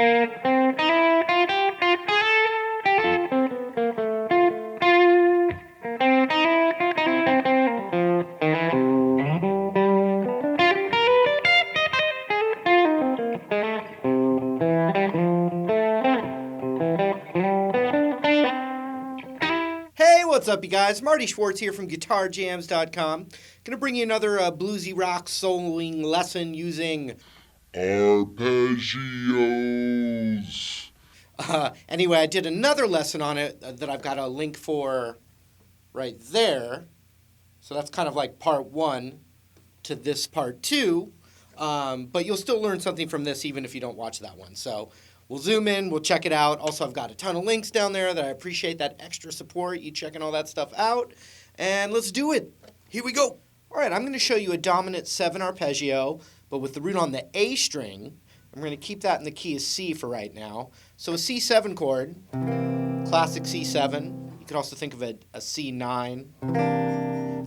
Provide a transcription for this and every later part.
Hey, what's up, you guys? Marty Schwartz here from GuitarJams.com. Gonna bring you another bluesy rock soloing lesson using Arpeggios. Anyway, I did another lesson on it that I've got a link for right there. So that's kind of like part one to this part two. But you'll still learn something from this even if you don't watch that one. So we'll zoom in, we'll check it out. Also, I've got a ton of links down there that I appreciate that extra support, you checking all that stuff out. And let's do it. Here we go. All right, I'm going to show you a dominant 7 arpeggio, but with the root on the A string. I'm going to keep that in the key of C for right now. So a C7 chord, classic C7. You could also think of it a C9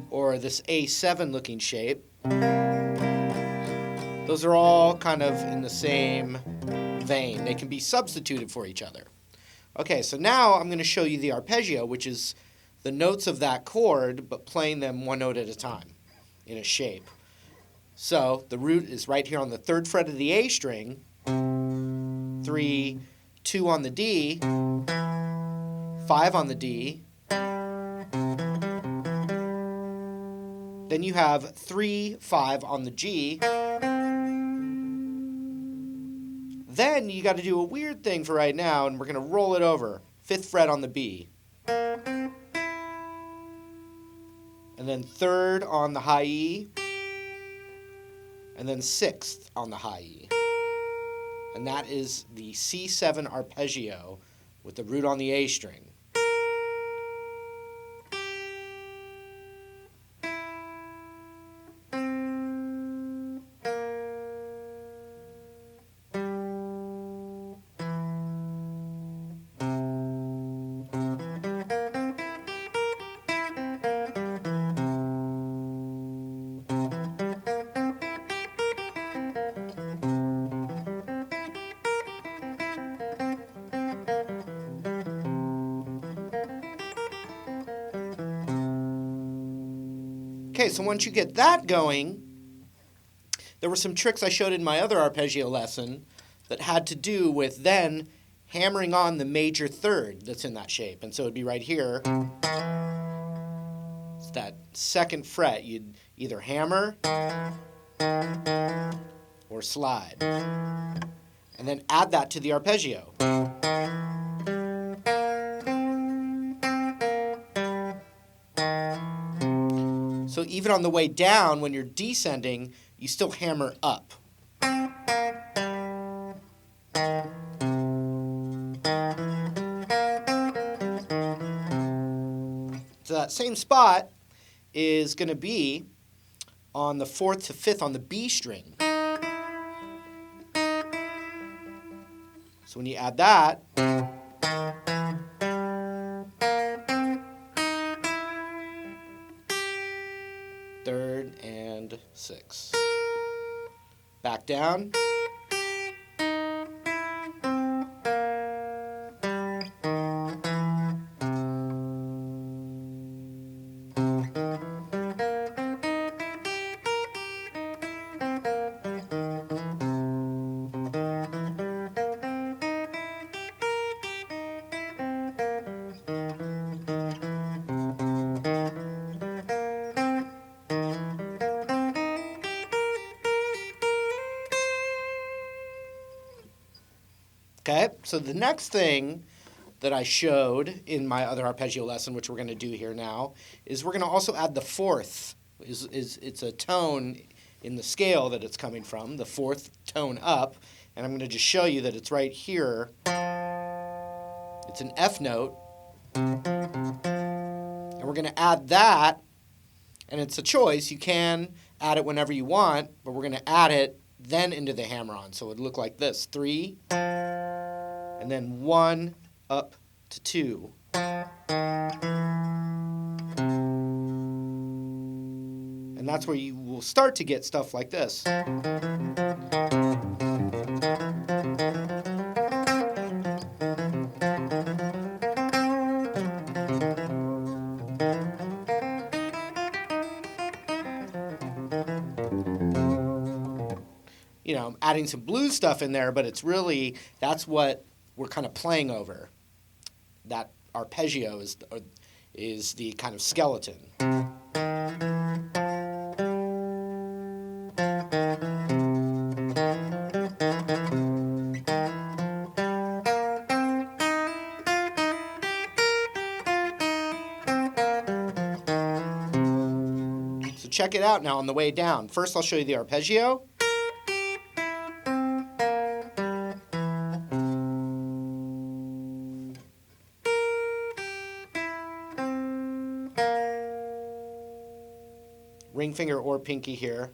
or this A7 looking shape. Those are all kind of in the same vein. They can be substituted for each other. Okay, so now I'm going to show you the arpeggio, which is the notes of that chord, but playing them one note at a time in a shape. So the root is right here on the 3rd fret of the A string, 3, 2 on the D, 5 on the D. Then you have 3, 5 on the G. Then you got to do a weird thing for right now, and we're going to roll it over. 5th fret on the B. And then 3rd on the high E. And then 6th on the high E. And that is the C7 arpeggio with the root on the A string. Okay, so once you get that going, there were some tricks I showed in my other arpeggio lesson that had to do with then hammering on the major third that's in that shape. And so it'd be right here. It's that 2nd fret. You'd either hammer or slide. And then add that to the arpeggio. So even on the way down, when you're descending, you still hammer up. So that same spot is going to be on the 4th to 5th on the B string. So when you add that, 3rd and 6th. Back down. Okay, so the next thing that I showed in my other arpeggio lesson, which we're going to do here now, is we're going to also add the 4th. It's a tone in the scale that it's coming from, the 4th tone up, and I'm going to just show you that it's right here. It's an F note, and we're going to add that, and it's a choice. You can add it whenever you want, but we're going to add it then into the hammer-on. So it would look like this, 3, and then 1 up to 2. And that's where you will start to get stuff like this. adding some blues stuff in there, but it's really, that's what we're kind of playing over. That arpeggio is the kind of skeleton. So check it out now on the way down. First I'll show you the arpeggio. Ring finger or pinky here.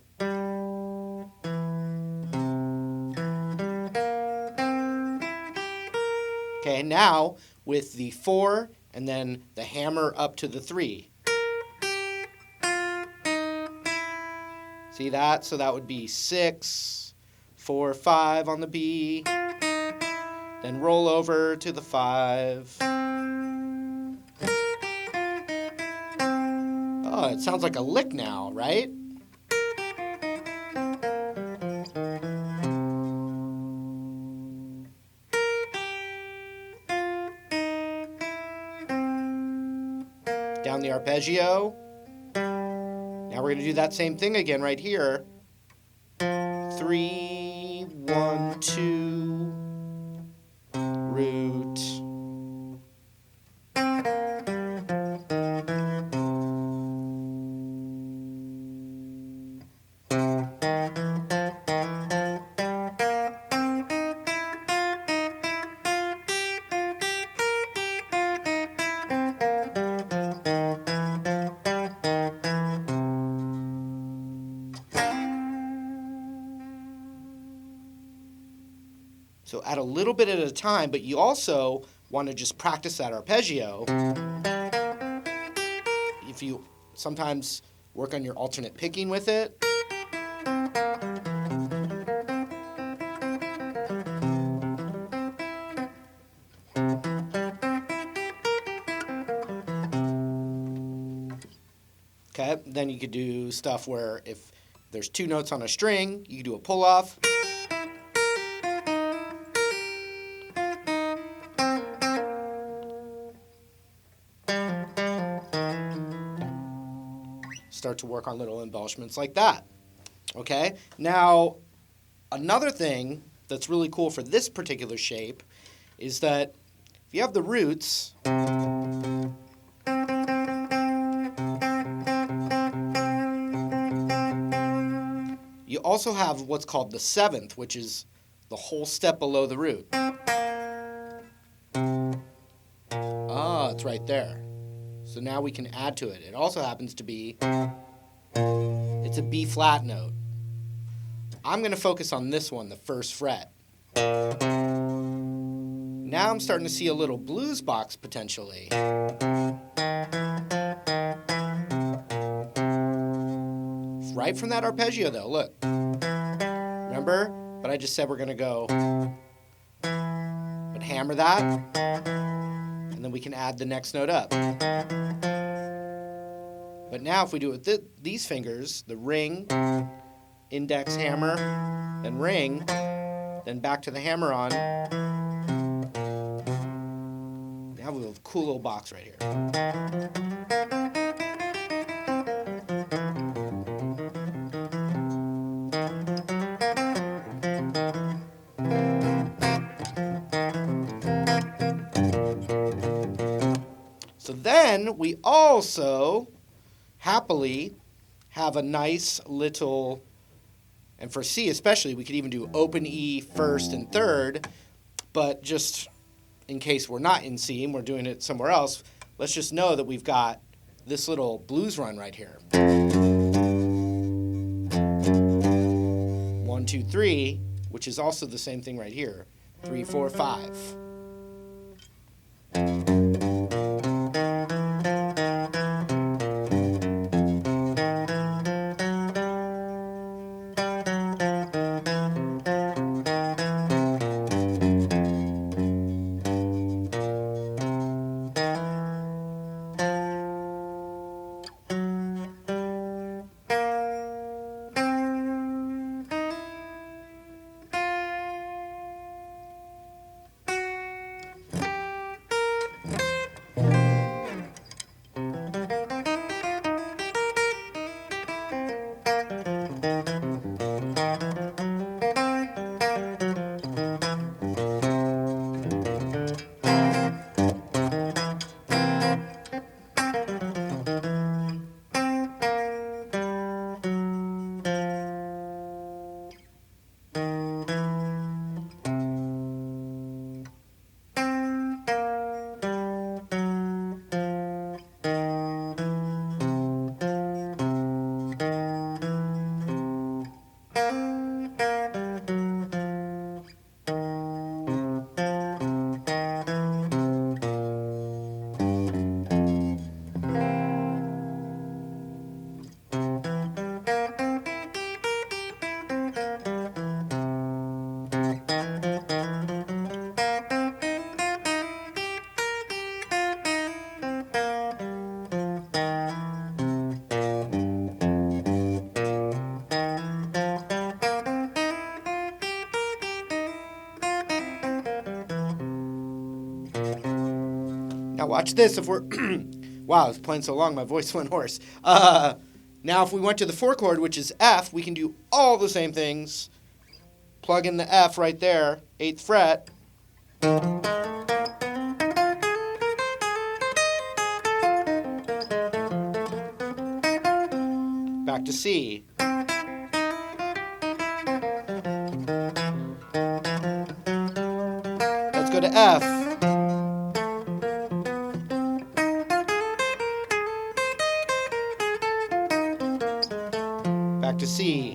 Okay, now with the 4 and then the hammer up to the 3. See that? So that would be 6, 4, 5 on the B. Then roll over to the 5. Oh, it sounds like a lick now, right? Down the arpeggio. Now we're going to do that same thing again right here. 3, 1, 2, root. So add a little bit at a time, but you also want to just practice that arpeggio. If you sometimes work on your alternate picking with it. Okay, then you could do stuff where if there's 2 notes on a string, you could do a pull-off. Start to work on little embellishments like that. Okay, now another thing that's really cool for this particular shape is that if you have the roots, you also have what's called the 7th, which is the whole step below the root. Ah, it's right there. So now we can add to it. It also happens to be, it's a B flat note. I'm going to focus on this one, the 1st fret. Now I'm starting to see a little blues box potentially. Right from that arpeggio though, look. Remember? But I just said we're going to go, but hammer that, and then we can add the next note up. But now if we do it with these fingers, the ring, index, hammer, then ring, then back to the hammer on. Now we have a cool little box right here. So then we also happily have a nice little, and for C especially, we could even do open E 1st and 3rd, but just in case we're not in C and we're doing it somewhere else, let's just know that we've got this little blues run right here. 1, 2, 3, which is also the same thing right here. 3, 4, 5. Now watch this. If we're wow, I was playing so long, my voice went hoarse. Now if we went to the 4 chord, which is F, we can do all the same things. Plug in the F right there, 8th fret. Back to C. Let's go to F. Back to C.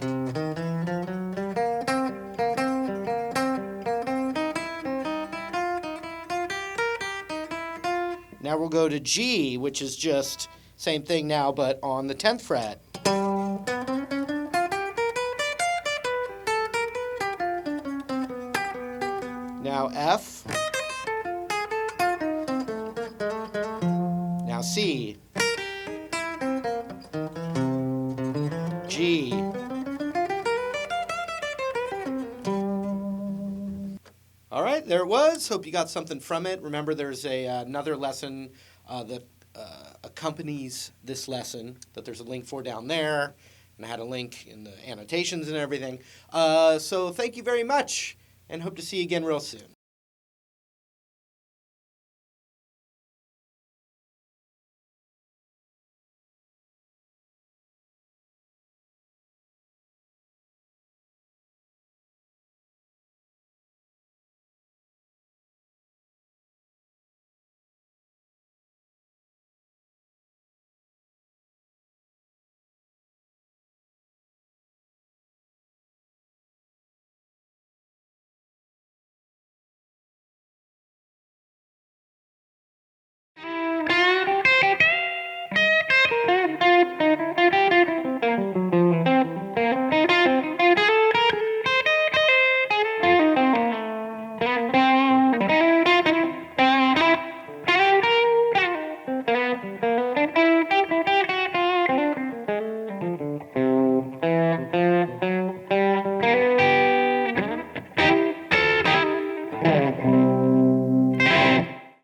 Now we'll go to G, which is just same thing now, but on the 10th fret. Now F. Now C. G. All right, there it was. Hope you got something from it. Remember, there's another lesson that accompanies this lesson that there's a link for down there, and I had a link in the annotations and everything. So thank you very much, and hope to see you again real soon.